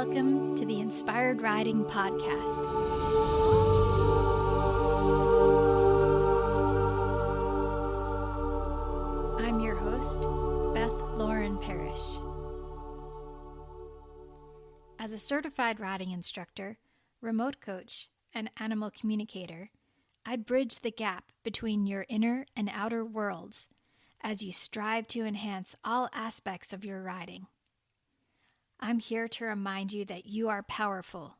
welcome to the Inspired Riding Podcast. I'm your host, Beth Parrish. As a certified riding instructor, remote coach, and animal communicator, I bridge the gap between your inner and outer worlds as you strive to enhance all aspects of your riding. I'm here to remind you that you are powerful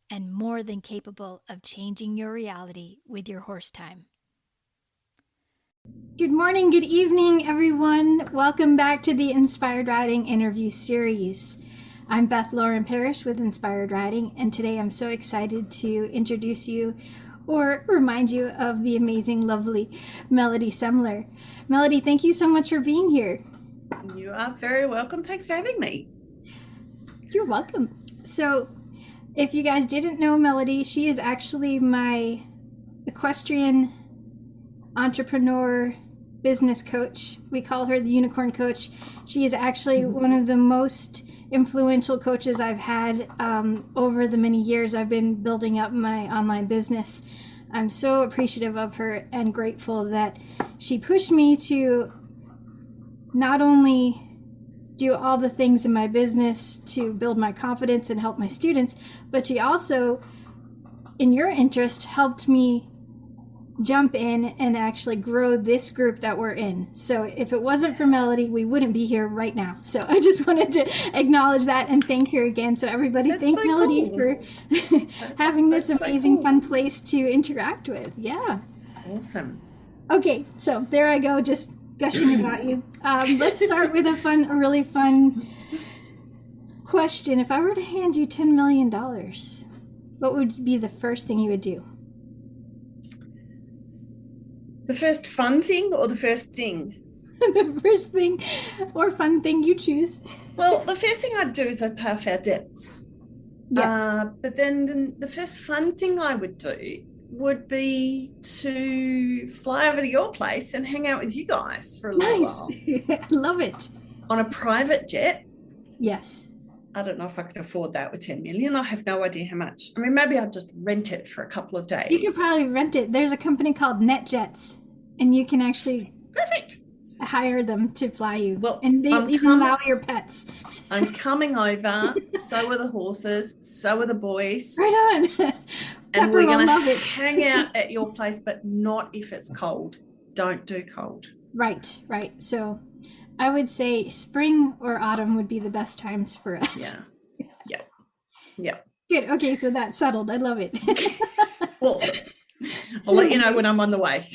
and more than capable of changing your reality with your horse time. Good morning, good evening, everyone. Welcome back to the Inspired Riding interview series. I'm Beth Parrish with Inspired Riding, and today I'm so excited to introduce you or remind you of the amazing, lovely Melody Semmler. Melody, thank you so much for being here. You are very welcome. Thanks for having me. You're welcome. So, if you guys didn't know Melody, she is actually my equestrian entrepreneur business coach. We call her the unicorn coach. She is actually one of the most influential coaches I've had over the many years I've been building up my online business. I'm so appreciative of her and grateful that she pushed me to not only do all the things in my business to build my confidence and help my students, but she also, in your interest, helped me jump in and actually grow this group that we're in. So if it wasn't for Melody, we wouldn't be here right now. So I just wanted to acknowledge that and thank her again. So everybody, thank Melody for having this amazing, fun place to interact with. Yeah. Awesome. Okay, so there I go, just gushing about you. Let's start with a really fun question. If I were to hand you $10 million, what would be the first thing you would do? The first fun thing or the first thing? The first thing or fun thing you choose. Well, the first thing I'd do is I'd pay off our debts. Yeah. But then the first fun thing I would do would be to fly over to your place and hang out with you guys for a little while. I love it. On a private jet. Yes. I don't know if I can afford that with 10 million. I have no idea how much. I mean, maybe I'd just rent it for a couple of days. You could probably rent it. There's a company called NetJets, and you can actually hire them to fly you. Well, and they even allow your pets. I'm coming over. So are the horses. So are the boys. Right on. And we're going to hang out at your place, but not if it's cold. Don't do cold. Right. So I would say spring or autumn would be the best times for us. Yeah. Good. Okay, so that's settled. I love it. Awesome. I'll let you know when I'm on the way.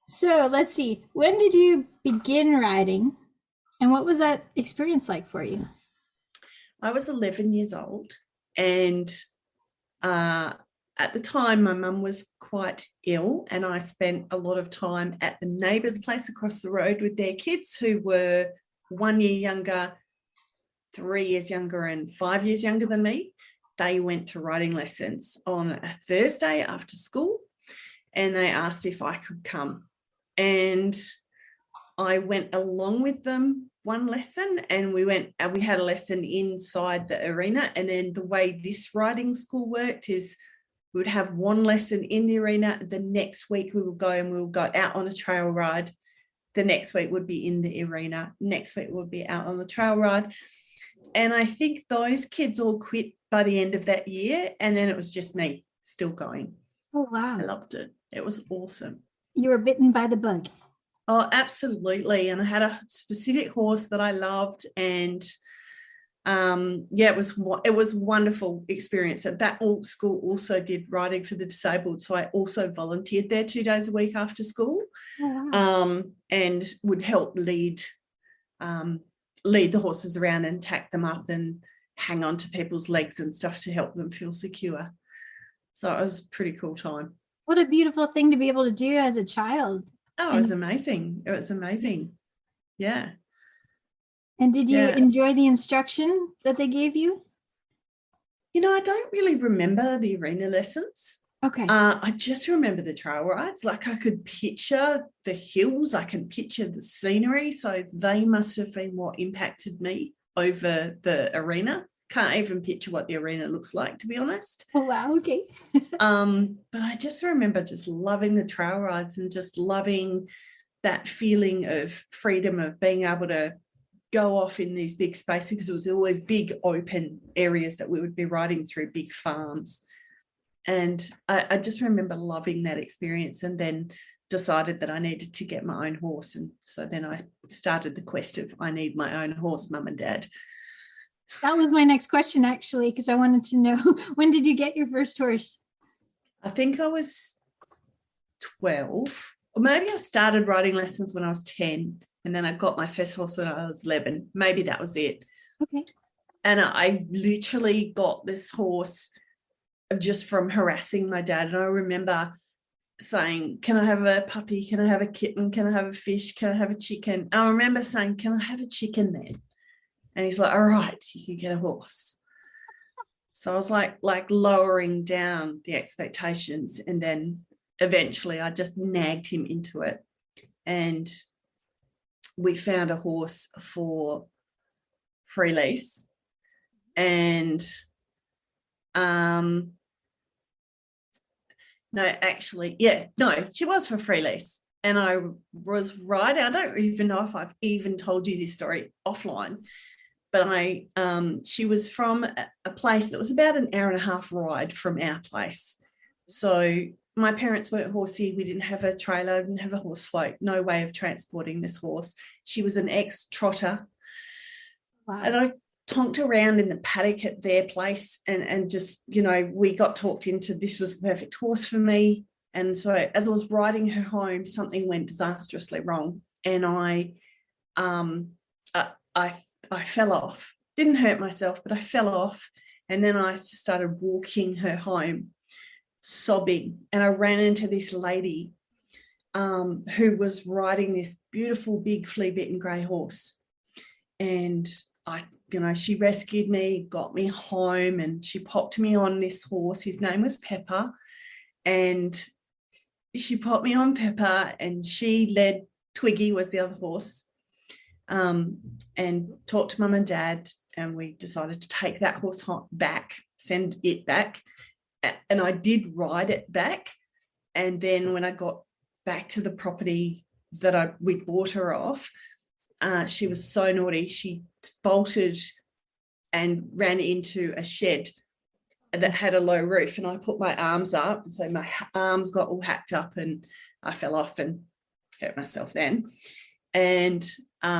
So let's see. When did you begin riding, and what was that experience like for you? I was 11 years old, and at the time my mum was quite ill, and I spent a lot of time at the neighbour's place across the road with their kids who were 1 year younger, 3 years younger, and 5 years younger than me. They went to riding lessons on a Thursday after school, and they asked if I could come. And I went along with them one lesson, and we had a lesson inside the arena. And then the way this riding school worked is we would have one lesson in the arena. The next week we would go out on a trail ride. The next week would be in the arena. Next week would be out on the trail ride. And I think those kids all quit by the end of that year. And then it was just me still going. Oh, wow. I loved it. It was awesome. You were bitten by the bug. Oh, absolutely. And I had a specific horse that I loved. And it was a wonderful experience. That school also did riding for the disabled. So I also volunteered there 2 days a week after school. Oh, wow. And would help lead the horses around and tack them up and hang on to people's legs and stuff to help them feel secure. So it was a pretty cool time. What a beautiful thing to be able to do as a child. Oh, it was amazing. It was amazing. Yeah. And did you enjoy the instruction that they gave you? I don't really remember the arena lessons. Okay. I just remember the trail rides. Like I could picture the hills. I can picture the scenery. So they must have been what impacted me over the arena. Can't even picture what the arena looks like, to be honest. Oh, wow. Okay. But I just remember just loving the trail rides and just loving that feeling of freedom, of being able to go off in these big spaces, because it was always big open areas that we would be riding through, big farms. And I just remember loving that experience, and then decided that I needed to get my own horse. And so then I started the quest of, I need my own horse, Mum and Dad. That was my next question, actually, because I wanted to know, when did you get your first horse? I think I was 12, or maybe I started riding lessons when I was 10, and then I got my first horse when I was 11. Maybe that was it. Okay. And I literally got this horse just from harassing my dad. And I remember saying, can I have a puppy? Can I have a kitten? Can I have a fish? Can I have a chicken? And I remember saying, can I have a chicken then? And he's like, all right, you can get a horse. So I was like lowering down the expectations. And then eventually I just nagged him into it. And we found a horse for free lease. And she was for free lease. And I was riding. I don't even know if I've even told you this story offline, but she was from a place that was about an hour and a half ride from our place. So my parents weren't horsey. We didn't have a trailer, didn't have a horse float, no way of transporting this horse. She was an ex-trotter. Wow. And I tonked around in the paddock at their place and just, we got talked into, this was the perfect horse for me. And so as I was riding her home, something went disastrously wrong. And I fell off. Didn't hurt myself, but I fell off. And then I just started walking her home, sobbing. And I ran into this lady who was riding this beautiful, big, flea-bitten grey horse. And she rescued me, got me home, and she popped me on this horse. His name was Pepper. And she popped me on Pepper, and she led, Twiggy was the other horse, and talked to Mum and Dad. And we decided to take that horse back, send it back. And I did ride it back. And then when I got back to the property that we bought her off, she was so naughty. She bolted and ran into a shed that had a low roof, and I put my arms up, so my arms got all hacked up, and I fell off and hurt myself then. And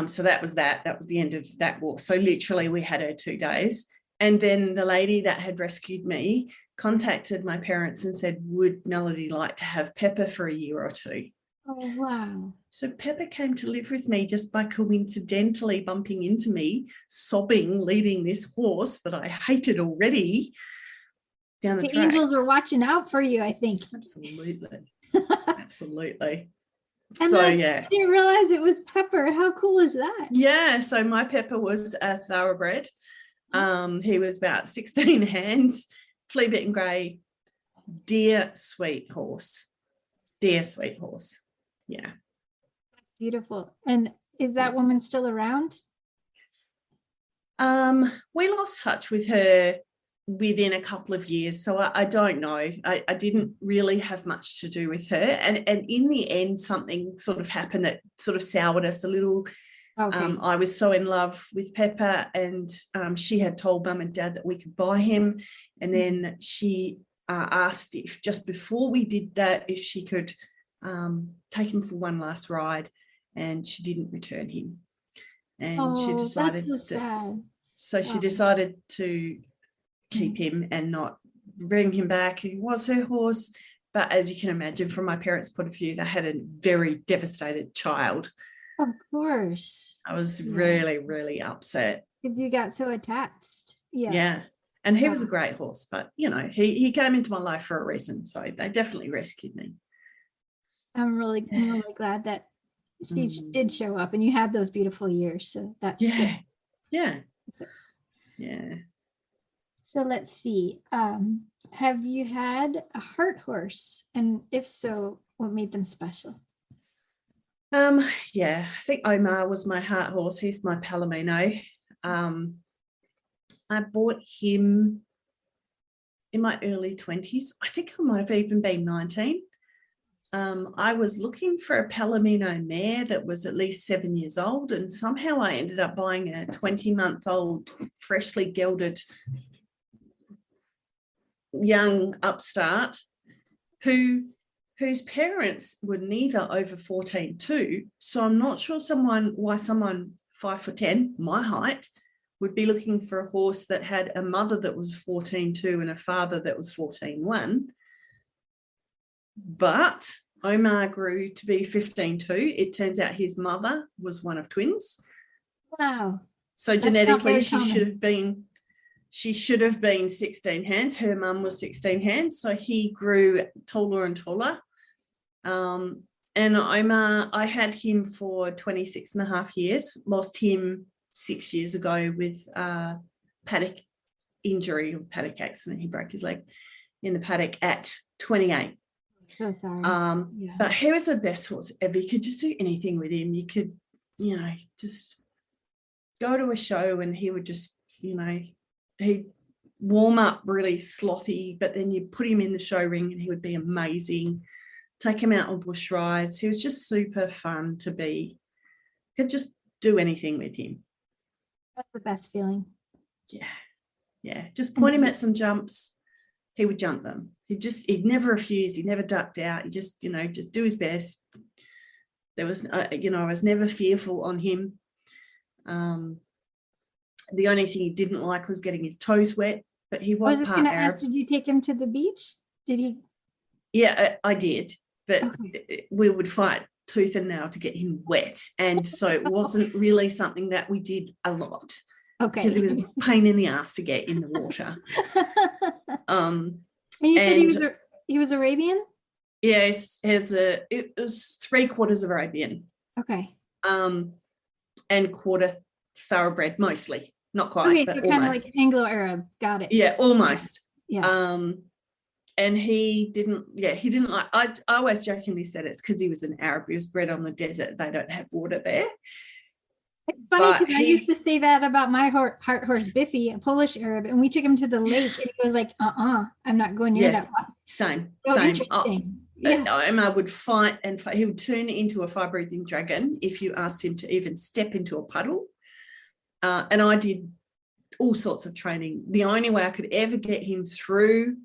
so that was the end of that walk. So literally we had her 2 days. And then the lady that had rescued me contacted my parents and said, would Melody like to have Pepper for a year or 2? Oh, wow. So Pepper came to live with me just by coincidentally bumping into me, sobbing, leading this horse that I hated already down the track. The angels were watching out for you, I think. Absolutely. Absolutely. And so, I yeah. didn't realize it was Pepper. How cool is that? Yeah. So my Pepper was a thoroughbred. He was about 16 hands, flea-bitten grey, dear, sweet horse. Dear, sweet horse. Yeah. That's beautiful. And is that woman still around? We lost touch with her within a couple of years, so I don't know. I didn't really have much to do with her, and in the end something sort of happened that sort of soured us a little. Okay. I was so in love with Pepper, and she had told Mum and Dad that we could buy him, and then she asked if just before we did that if she could take him for one last ride, and she didn't return him, and she decided she decided to keep him and not bring him back. He was her horse, but as you can imagine, from my parents' point of view, they had a very devastated child. Of course. I was really, really upset. You got so attached. Yeah. And he was a great horse, but he came into my life for a reason, so they definitely rescued me. I'm really glad that she did show up, and you had those beautiful years, so that's good. Yeah. So let's see. Have you had a heart horse? And if so, what made them special? I think Omar was my heart horse. He's my Palomino. I bought him in my early 20s. I think I might have even been 19. I was looking for a Palomino mare that was at least 7 years old, and somehow I ended up buying a 20-month-old, freshly gelded young upstart whose parents were neither over 14 too. So I'm not sure why someone 5'10", my height, would be looking for a horse that had a mother that was 14.2 and a father that was 14.1. But Omar grew to be 15.2. It turns out his mother was one of twins. Wow. So genetically, she should have been 16 hands. Her mum was 16 hands. So he grew taller and taller. And Omar, I had him for 26 and a half years, lost him 6 years ago with paddock injury or paddock accident. He broke his leg in the paddock at 28. So sorry. But he was the best horse ever. You could just do anything with him. You could, just go to a show and he would just, he'd warm up really slothy, but then you put him in the show ring and he would be amazing. Take him out on bush rides. He was just super fun to be. Could just do anything with him. That's the best feeling. Yeah. Just point him at some jumps. He would jump them. He'd never refused. He never ducked out. He just do his best. There was, I was never fearful on him. The only thing he didn't like was getting his toes wet, but he was part Arab. Did you take him to the beach? Did he? Yeah, I did, but we would fight tooth and nail to get him wet. And so it wasn't really something that we did a lot. Okay. Because it was a pain in the ass to get in the water. And you said he was Arabian? Yes, it was 3/4 Arabian. Okay. And quarter thoroughbred, mostly. Not quite. Okay, so kind of like Anglo-Arab. Got it. Yeah, almost. Yeah. And he didn't like, I always jokingly said it's because he was an Arab. He was bred on the desert. They don't have water there. It's funny because I used to say that about my heart horse Biffy, a Polish Arab, and we took him to the lake and he was like, I'm not going near that one. Same. Interesting. Omar would fight and fight. He would turn into a fire-breathing dragon if you asked him to even step into a puddle. And I did all sorts of training. The only way I could ever get him through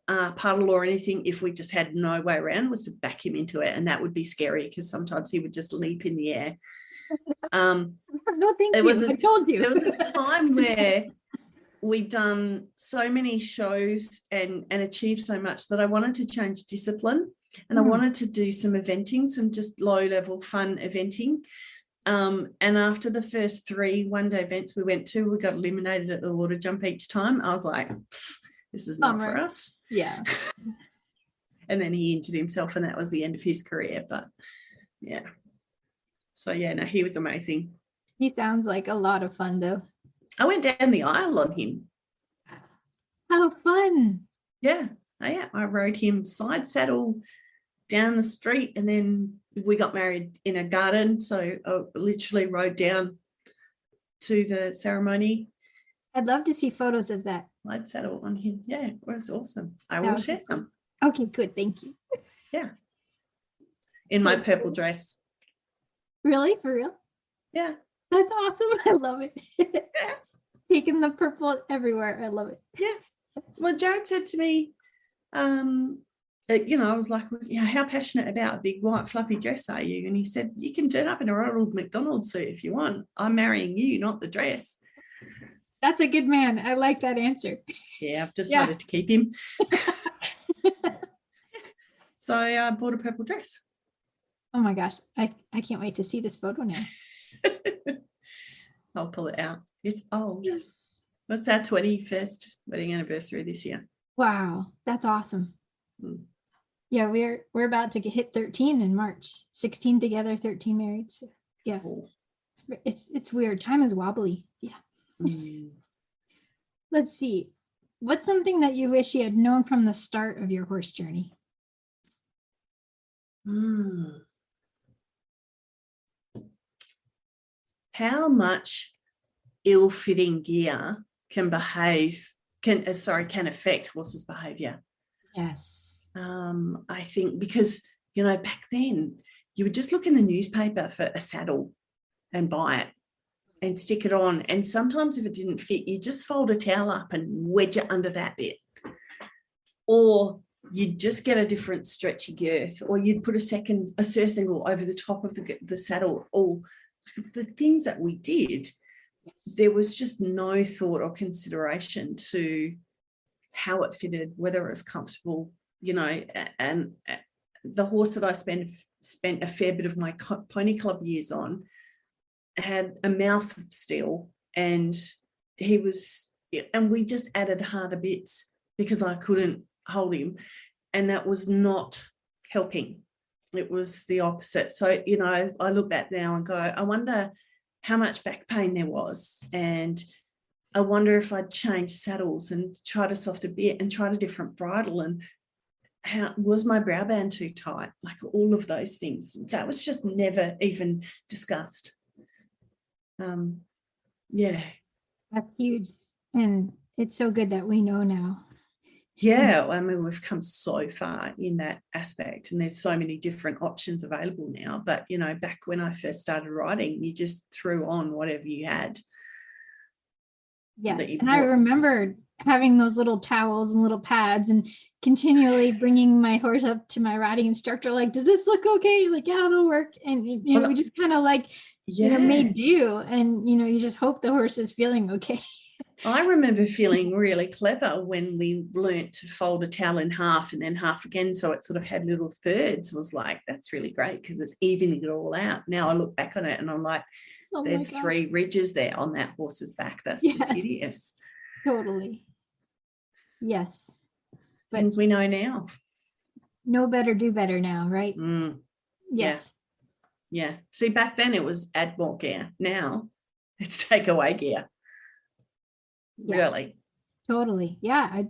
puddle or anything, if we just had no way around, was to back him into it, and that would be scary because sometimes he would just leap in the air. No, thank you. I told you. There was a time where we'd done so many shows and achieved so much that I wanted to change discipline, and I wanted to do some eventing, some just low-level fun eventing. And after the first 3 one-day events we went to, we got eliminated at the water jump each time. I was like, this is not for us. Yeah. And then he injured himself, and that was the end of his career. But yeah. So yeah, no, he was amazing. He sounds like a lot of fun though. I went down the aisle on him. How fun. Yeah. I rode him side saddle down the street, and then we got married in a garden. So I literally rode down to the ceremony. I'd love to see photos of that. Side saddle on him. Yeah, it was awesome. I will share some. Okay, good. Thank you. Yeah. In my purple dress. Really? For real? Yeah. That's awesome. I love it. Yeah. Taking the purple everywhere. I love it. Yeah. Well, Jared said to me, I was like, how passionate about a big white fluffy dress are you? And he said, you can turn up in a Ronald McDonald suit if you want. I'm marrying you, not the dress. That's a good man. I like that answer. Yeah, I've decided to keep him. So I bought a purple dress. Oh my gosh. I can't wait to see this photo now. I'll pull it out. It's old. Yes. What's our 21st wedding anniversary this year? Wow, that's awesome. Yeah, we're about to hit 13 in March. 16 together, 13 married. So, yeah. Cool. It's weird. Time is wobbly. Yeah. Let's see. What's something that you wish you had known from the start of your horse journey? How much ill-fitting gear can affect horses' behavior. Yes. I think because, back then you would just look in the newspaper for a saddle and buy it and stick it on. And sometimes if it didn't fit, you just fold a towel up and wedge it under that bit. Or you'd just get a different stretchy girth, or you'd put a surcingle over the top of the saddle. All the things that we did, yes. There was just no thought or consideration to how it fitted, whether it was comfortable, and the horse that I spent a fair bit of my pony club years on had a mouth of steel, and we just added harder bits because I couldn't hold him, and that was not helping. It was the opposite. So, I look back now and go, I wonder how much back pain there was, and I wonder if I'd changed saddles and tried a softer bit and tried a different bridle, and how was my brow band too tight, like all of those things. That was just never even discussed. Yeah. That's huge. And it's so good that we know now. Yeah, I mean, we've come so far in that aspect, and there's so many different options available now. But, back when I first started riding, you just threw on whatever you had. Yes, and I remember having those little towels and little pads and continually bringing my horse up to my riding instructor, like, does this look okay? He's like, yeah, it'll work. And, we just kind of made do. And, you just hope the horse is feeling okay. I remember feeling really clever when we learnt to fold a towel in half and then half again, so it sort of had little thirds. Was like, that's really great because it's evening it all out. Now I look back on it and I'm like, there's 3 ridges there on that horse's back. That's just hideous. Totally. Yes. But things we know now. Know better, do better now, right? Yes. Yeah. See, back then it was add more gear. Now it's take away gear. Yes, really? Totally. Yeah. I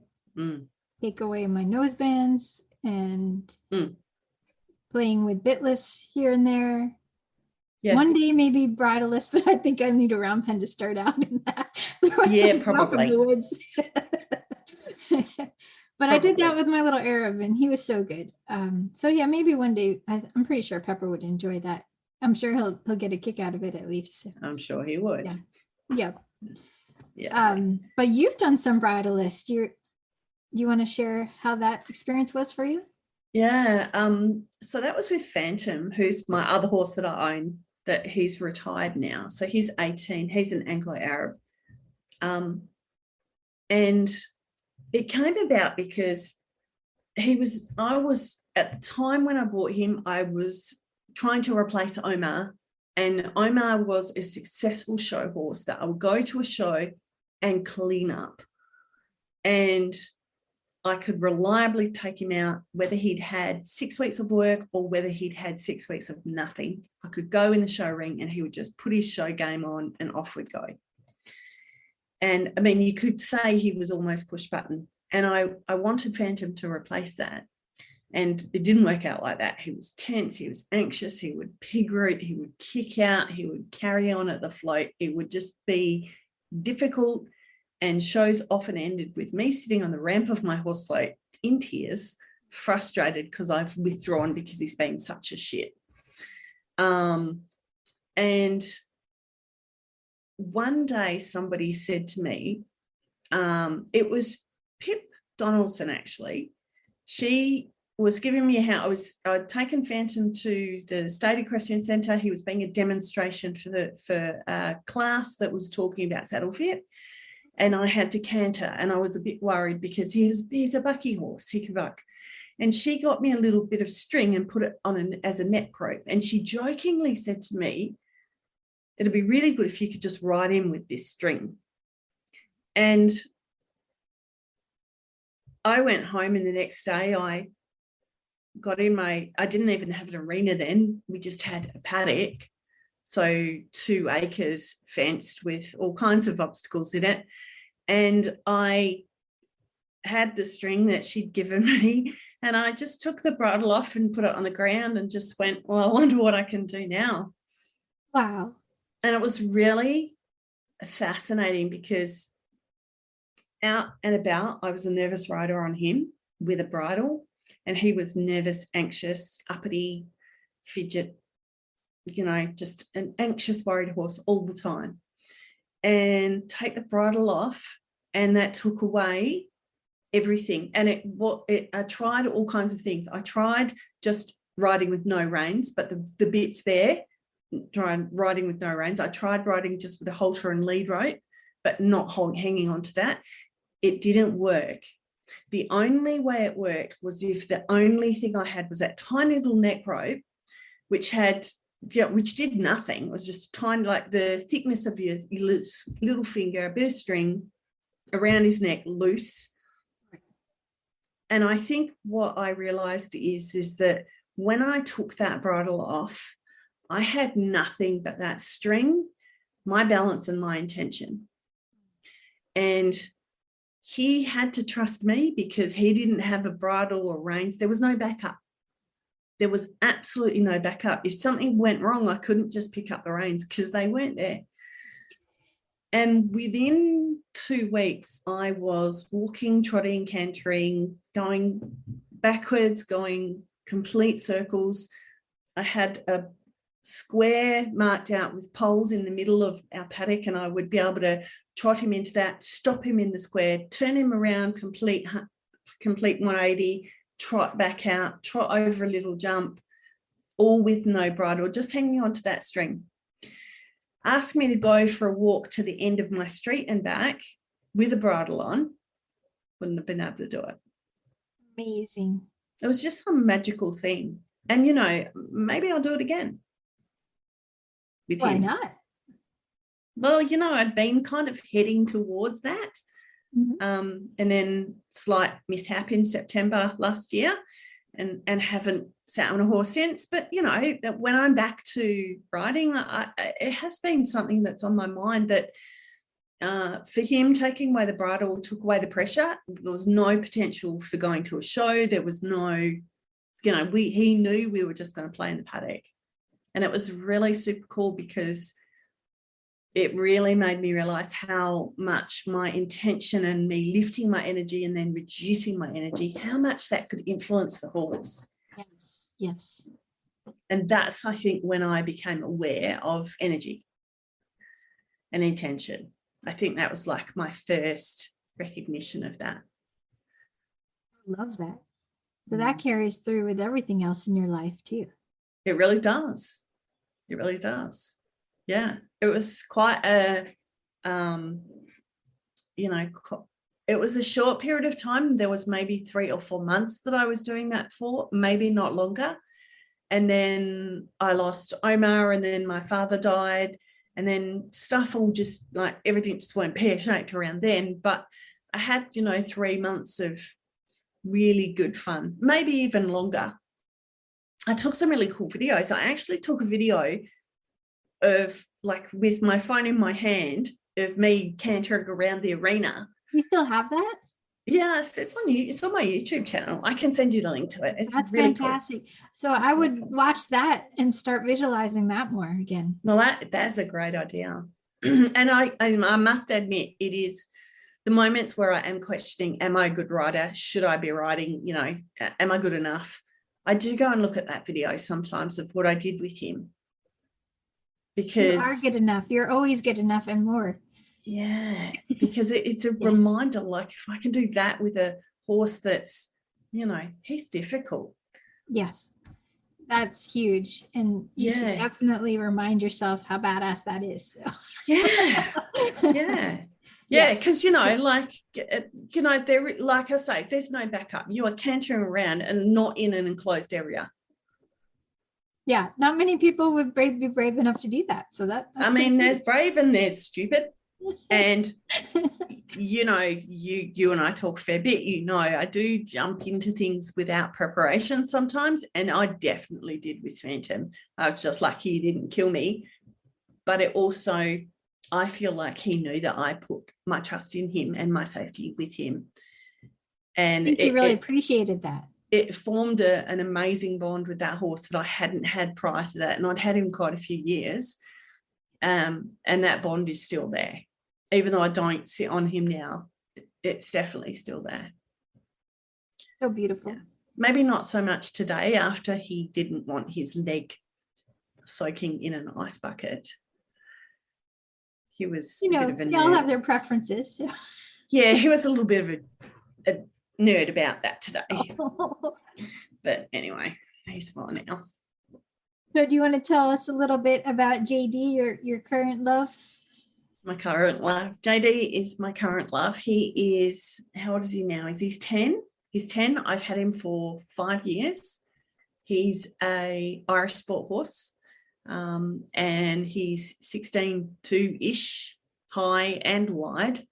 take away my nose bands and playing with bitless here and there. Yeah. One day maybe bridle-less, but I think I need a round pen to start out in that. Yeah, probably. The woods. But I did that with my little Arab, and he was so good. So yeah, maybe one day. I'm pretty sure Pepper would enjoy that. I'm sure he'll get a kick out of it at least. So. I'm sure he would. Yeah. Yeah. But you've done some bridle-less. Do you want to share how that experience was for you? Yeah. So that was with Phantom, who's my other horse that I own, that he's retired now. So he's 18. He's an Anglo-Arab. And it came about because I was, at the time when I bought him, I was trying to replace Omar. And Omar was a successful show horse that I would go to a show and clean up. And I could reliably take him out, whether he'd had 6 weeks of work or whether he'd had 6 weeks of nothing. I could go in the show ring and he would just put his show game on and off we'd go. And I mean, you could say he was almost push button. And I wanted Phantom to replace that. And it didn't work out like that. He was tense, he was anxious, he would pig root, he would kick out, he would carry on at the float. It would just be difficult, and shows often ended with me sitting on the ramp of my horse float in tears, frustrated because I've withdrawn because he's been such a shit. And one day somebody said to me, it was Pip Donaldson actually, she was giving me a hand. I'd taken Phantom to the State Equestrian Centre. He was being a demonstration for a class that was talking about saddle fit, and I had to canter, and I was a bit worried because he's a bucky horse, he can buck. And she got me a little bit of string and put it on as a neck rope, and she jokingly said to me, "It'd be really good if you could just ride in with this string." And I went home, and the next day I got in I didn't even have an arena then. We just had a paddock. So 2 acres fenced with all kinds of obstacles in it. And I had the string that she'd given me, and I just took the bridle off and put it on the ground and just went, well, I wonder what I can do now. Wow. And it was really fascinating because out and about, I was a nervous rider on him with a bridle, and he was nervous, anxious, uppity, fidget, just an anxious, worried horse all the time. And take the bridle off, and that took away everything. And I tried all kinds of things. I tried just riding with no reins, but the bits there, tried riding with no reins. I tried riding just with a halter and lead rope, but not hanging on to that. It didn't work. The only way it worked was if the only thing I had was that tiny little neck rope, which did nothing. It was just tiny, like the thickness of your little finger, a bit of string around his neck, loose. And I think what I realized is that when I took that bridle off, I had nothing but that string, my balance, and my intention. And he had to trust me because he didn't have a bridle or reins. There was no backup. There was absolutely no backup. If something went wrong, I couldn't just pick up the reins because they weren't there. And within 2 weeks, I was walking, trotting, cantering, going backwards, going complete circles. I had a square marked out with poles in the middle of our paddock, and I would be able to trot him into that, stop him in the square, turn him around, complete 180, trot back out, trot over a little jump, all with no bridle, just hanging on to that string. Asked me to go for a walk to the end of my street and back with a bridle on. Wouldn't have been able to do it. Amazing. It was just some magical thing. And, maybe I'll do it again. Why not? Well, I'd been kind of heading towards that. Mm-hmm. And then slight mishap in September last year, and haven't sat on a horse since. But, that when I'm back to riding, it has been something that's on my mind that for him, taking away the bridle took away the pressure. There was no potential for going to a show. There was no, he knew we were just going to play in the paddock. And it was really super cool because it really made me realize how much my intention and me lifting my energy and then reducing my energy, how much that could influence the horse. Yes. And that's, I think, when I became aware of energy and intention. I think that was like my first recognition of that. I love that. So that carries through with everything else in your life too. It really does. It really does. Yeah. It was quite it was a short period of time. There was maybe 3 or 4 months that I was doing that for, maybe not longer. And then I lost Omar, and then my father died, and then stuff all just like everything just went pear-shaped around then. But I had, 3 months of really good fun, maybe even longer. I took some really cool videos. I actually took a video of, like, with my phone in my hand, of me cantering around the arena. You still have that? Yes, it's on my YouTube channel. I can send you the link to it. It's That's really fantastic. Cool. So I would watch that and start visualizing that more again. Well, that's a great idea. And I must admit, it is the moments where I am questioning, am I a good rider? Should I be riding? Am I good enough? I do go and look at that video sometimes of what I did with him. Because you are good enough. You're always good enough and more. Yeah, because it's a reminder, like, if I can do that with a horse that's, he's difficult. Yes, that's huge. And you should definitely remind yourself how badass that is. Yeah. Because, there, like I say, there's no backup. You are cantering around and not in an enclosed area. Yeah, not many people would be brave enough to do that. So that's there's brave and there's stupid. And you and I talk a fair bit. I do jump into things without preparation sometimes, and I definitely did with Phantom. I was just lucky he didn't kill me, but it also, I feel like he knew that I put my trust in him and my safety with him, and he really appreciated that. It formed an amazing bond with that horse that I hadn't had prior to that, and I'd had him quite a few years, and that bond is still there. even though I don't sit on him now, it's definitely still there. So beautiful. Yeah. Maybe not so much today after he didn't want his leg soaking in an ice bucket. He was a bit of a they all nerd. have their preferences. Yeah, he was a little bit of a nerd about that today. But anyway, he's fine now. So do you want to tell us a little bit about JD, your current love? My current love. JD is my current love. He is, how old is he now? He's 10. He's 10. I've had him for 5 years. He's a Irish sport horse. And he's 16.2-ish high and wide.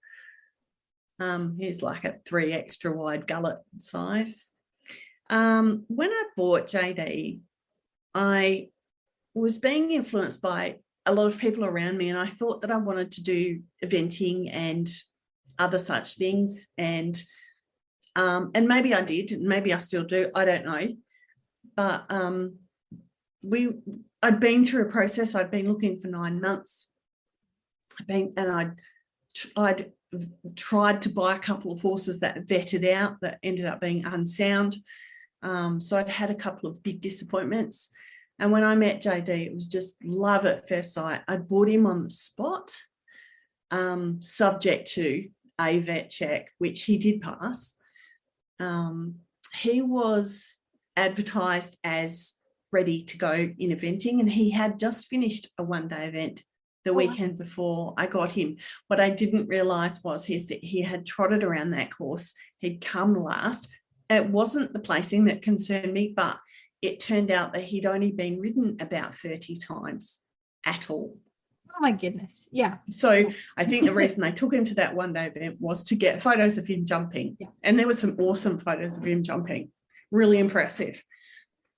He's like a 3 extra wide gullet size. When I bought JD, I was being influenced by a lot of people around me, and I thought that I wanted to do eventing and other such things, and maybe I did, and maybe I still do, I don't know. But I'd been through a process. I'd been looking for 9 months. I'd tried to buy a couple of horses that vetted out that ended up being unsound. So I'd had a couple of big disappointments. And when I met JD, it was just love at first sight. I bought him on the spot, subject to a vet check, which he did pass. He was advertised as ready to go in eventing, and he had just finished a 1-day event the weekend before I got him. What I didn't realise was that he had trotted around that course. He'd come last. It wasn't the placing that concerned me, but it turned out that he'd only been ridden about 30 times at all. Oh my goodness. Yeah. So I think the reason they took him to that 1-day event was to get photos of him jumping. Yeah. And there were some awesome photos of him jumping. Really impressive.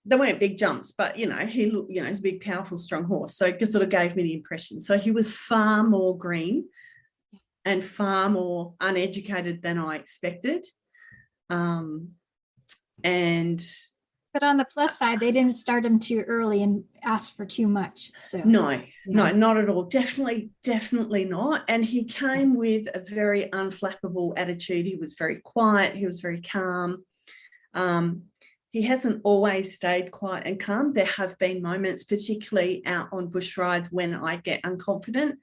They weren't big jumps, but, he looked, he's a big, powerful, strong horse. So it just sort of gave me the impression. So he was far more green and far more uneducated than I expected. But on the plus side, they didn't start him too early and ask for too much. So no, not at all. Definitely not. And he came with a very unflappable attitude. He was very quiet. He was very calm. He hasn't always stayed quiet and calm. There have been moments, particularly out on bush rides, when I get unconfident.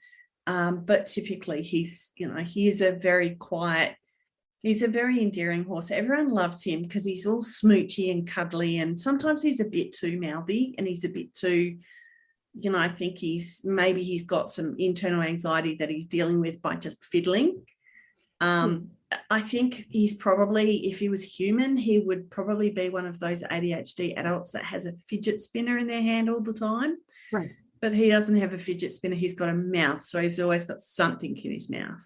But typically he is a very quiet, he's a very endearing horse. Everyone loves him because he's all smoochy and cuddly, and sometimes he's a bit too mouthy, and he's a bit too, I think he's got some internal anxiety that he's dealing with by just fiddling. I think he's probably, if he was human, he would probably be one of those ADHD adults that has a fidget spinner in their hand all the time. Right. But he doesn't have a fidget spinner. He's got a mouth, so he's always got something in his mouth.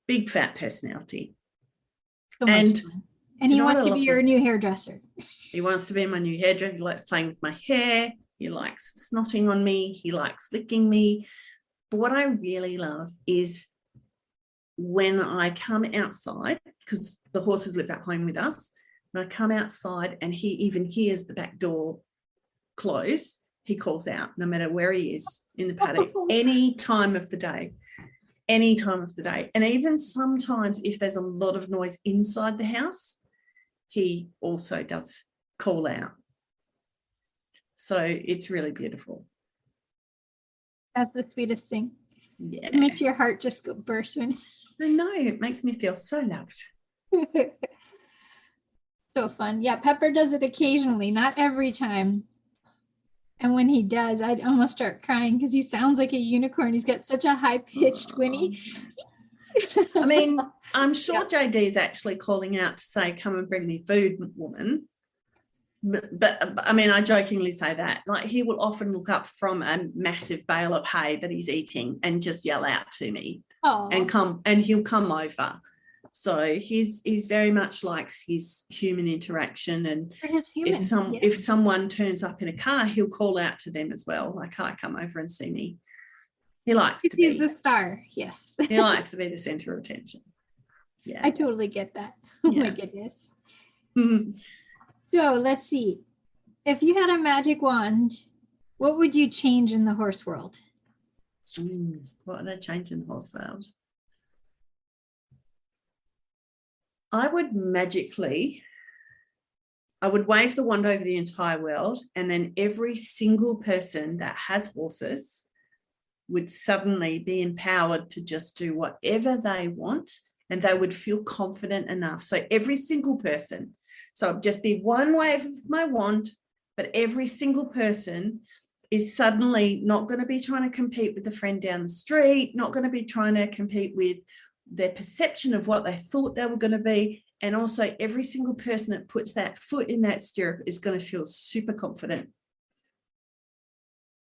Big fat personality. So and he wants to be your new hairdresser. He wants to be my new hairdresser. He likes playing with my hair. He likes snotting on me. He likes licking me. But what I really love is when I come outside, because the horses live at home with us, when I come outside and he even hears the back door close, he calls out, no matter where he is in the paddock, any time of the day. And even sometimes if there's a lot of noise inside the house, he also does call out. So it's really beautiful. That's the sweetest thing. Yeah. It makes your heart just go burst when... I know, it makes me feel so loved. So fun. Yeah, Pepper does it occasionally, not every time. And when he does, I'd almost start crying because he sounds like a unicorn. He's got such a high-pitched whinny. I mean, I'm sure JD is actually calling out to say, come and bring me food, woman. But I mean, I jokingly say that. Like, he will often look up from a massive bale of hay that he's eating and just yell out to me. Aww. and he'll come over. So he's very much likes his human interaction, and if someone turns up in a car, he'll call out to them as well, like, "Hi, come over and see me." He likes to be the star. Yes, he likes to be the center of attention. Yeah, I totally get that. Oh my goodness. So let's see. If you had a magic wand, what would you change in the horse world? What would I change in the horse world? I would wave the wand over the entire world, and then every single person that has horses would suddenly be empowered to just do whatever they want, and they would feel confident enough. So every single person, so it'd just be one wave of my wand, but every single person is suddenly not going to be trying to compete with the friend down the street, not going to be trying to compete with their perception of what they thought they were going to be. And also every single person that puts that foot in that stirrup is going to feel super confident.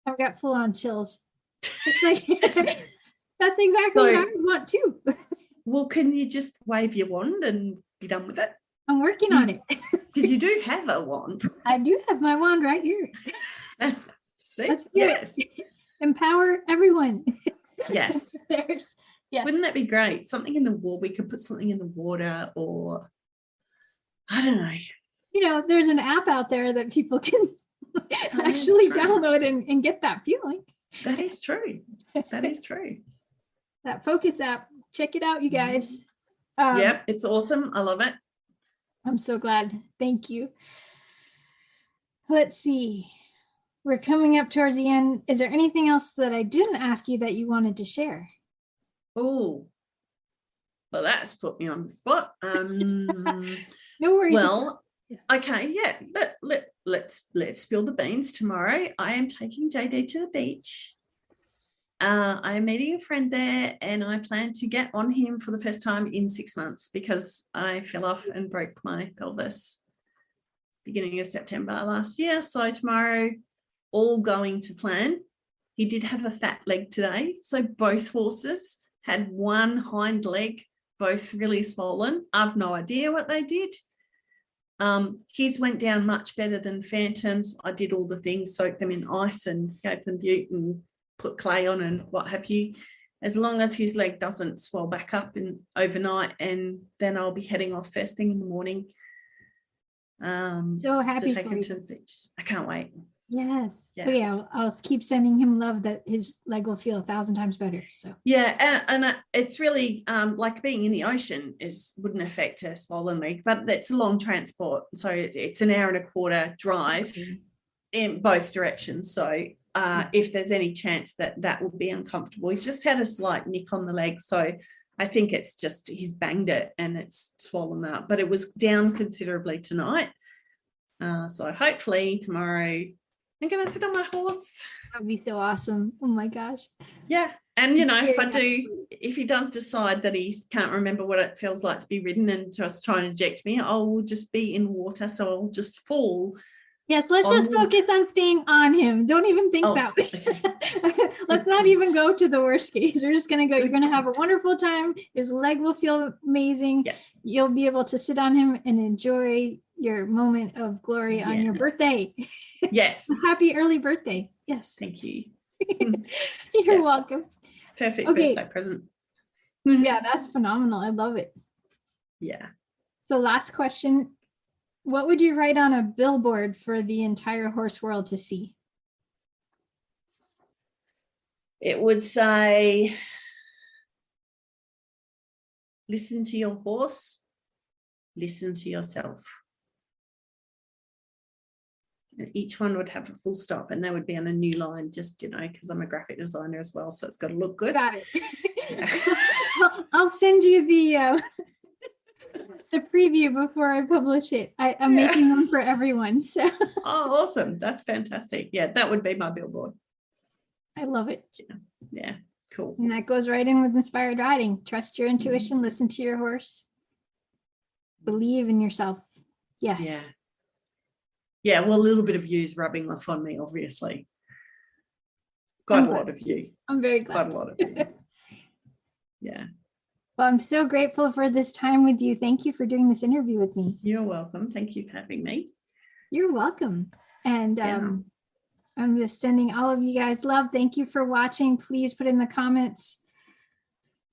I've got full-on chills. It's like, that's exactly what I want too. Well, can you just wave your wand and be done with it? I'm working on it. Because you do have a wand. I do have my wand right here. See? Yes. Empower everyone. Yes. Yes. Wouldn't that be great? Something in the water. We could put something in the water, or I don't know. You know, there's an app out there that people can actually download and get that feeling. That is true. That is true. That focus app. Check it out, you guys. Yep, it's awesome. I love it. I'm so glad. Thank you. Let's see. We're coming up towards the end. Is there anything else that I didn't ask you that you wanted to share? Oh, well, that's put me on the spot. No worries. Well, okay, yeah. Let's spill the beans. Tomorrow, I am taking JD to the beach. I am meeting a friend there, and I plan to get on him for the first time in 6 months because I fell off and broke my pelvis beginning of September last year. So tomorrow, all going to plan. He did have a fat leg today, so both horses had one hind leg, both really swollen. I've no idea what they did. His went down much better than Phantom's. I did all the things, soaked them in ice and gave them bute and put clay on and what have you, as long as his leg doesn't swell back up overnight, and then I'll be heading off first thing in the morning. So happy to take him you. to the beach. I can't wait. Yes. Yeah. Oh, yeah. I'll keep sending him love that his leg will feel 1,000 times better. So yeah, and it's really like being in the ocean wouldn't affect a swollen leg, but it's a long transport, so it's an hour and a quarter drive in both directions. So if there's any chance that will be uncomfortable, he's just had a slight nick on the leg, so I think it's just he's banged it and it's swollen up, but it was down considerably tonight. So hopefully tomorrow I'm going to sit on my horse. that would be so awesome. Oh my gosh. Yeah. And, you know, if he does decide that he can't remember what it feels like to be ridden and just try and eject me, I will just be in water. So I'll just fall. Yes, let's just focus on staying on him. Don't even think that way. Okay. Let's not even go to the worst case. We're just going to go. You're going to have a wonderful time. His leg will feel amazing. Yeah. You'll be able to sit on him and enjoy your moment of glory on your birthday. Yes. Happy early birthday. Yes. Thank you. You're welcome. Perfect birthday present. Yeah, that's phenomenal. I love it. Yeah. So last question. What would you write on a billboard for the entire horse world to see? It would say, listen to your horse, listen to yourself. And each one would have a full stop, and they would be on a new line, just, you know, because I'm a graphic designer as well, so it's got to look good. Got it. Yeah. I'll send you the preview before I publish it. I'm making one for everyone. So. Oh, awesome. That's fantastic. Yeah, that would be my billboard. I love it. Yeah, cool. And that goes right in with inspired riding. Trust your intuition, listen to your horse, believe in yourself. Yes. Yeah. Yeah, well, a little bit of you's rubbing off on me, obviously. Quite a lot of you. I'm very glad. Quite a lot of you. Yeah. Well, I'm so grateful for this time with you. Thank you for doing this interview with me. You're welcome. Thank you for having me. You're welcome. And I'm just sending all of you guys love. Thank you for watching. Please put in the comments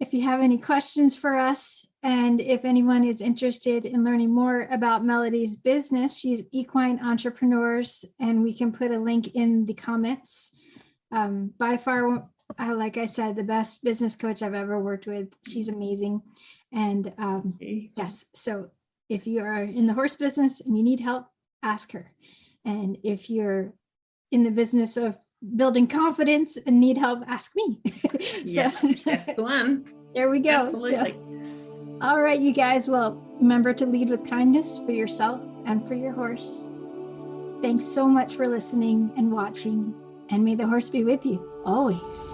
if you have any questions for us. And if anyone is interested in learning more about Melody's business, she's Equine Entrepreneurs, and we can put a link in the comments. By far, like I said, the best business coach I've ever worked with. She's amazing. And yes, so if you are in the horse business and you need help, ask her. And if you're in the business of building confidence and need help, ask me. Yeah, that's the one. There we go. Absolutely. So, all right, you guys. Well, remember to lead with kindness for yourself and for your horse. Thanks so much for listening and watching, and may the horse be with you always.